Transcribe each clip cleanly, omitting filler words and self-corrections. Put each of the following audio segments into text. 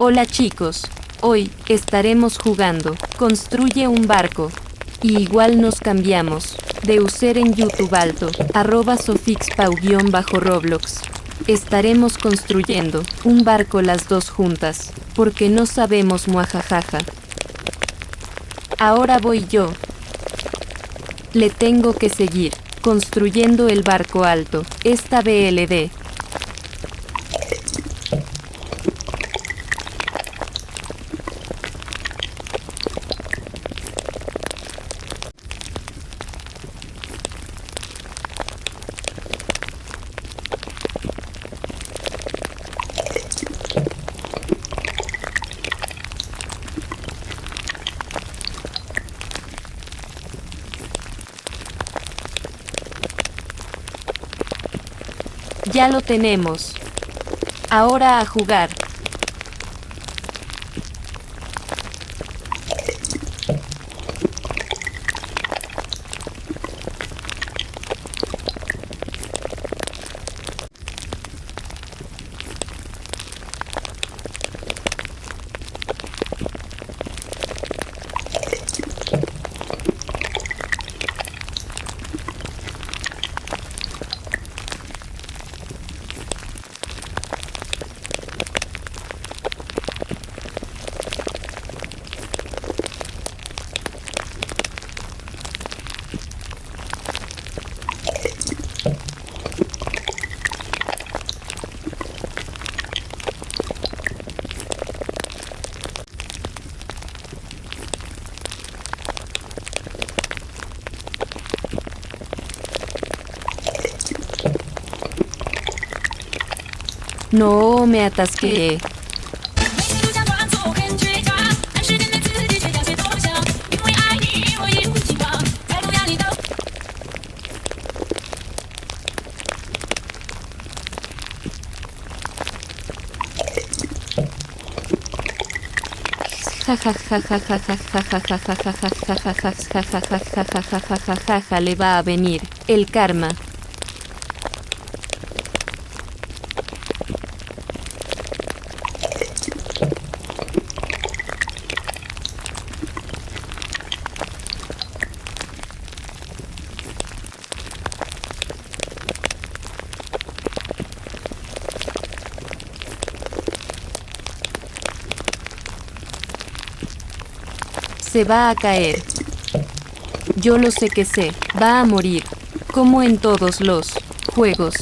Hola chicos, hoy estaremos jugando Construye un barco. Y igual nos cambiamos de user en YouTube alto, @sofixpau_roblox. Estaremos construyendo un barco las dos juntas, porque no sabemos muajajaja. Ahora voy yo. Le tengo que seguir, construyendo el barco alto, esta BLD. Ya lo tenemos. Ahora a jugar. No, me atasqué. Le va a venir el karma. Se va a caer. Yo lo sé que sé, va a morir, como en todos los juegos.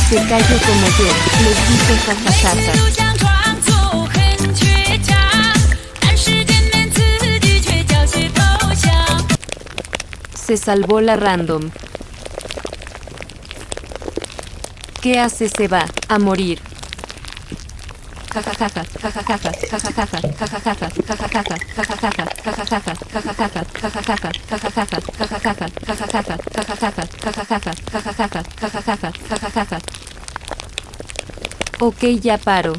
Se cayó como yo, les dije jajajaja. Se salvó la random. ¿Qué hace? Se va a morir. Ok, ya paro.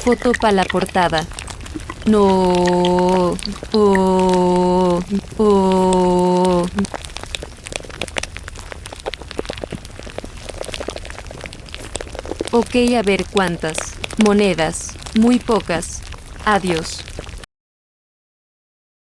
Foto para la portada. No. Oh. Oh. Ok, a ver cuántas monedas. Muy pocas. Adiós.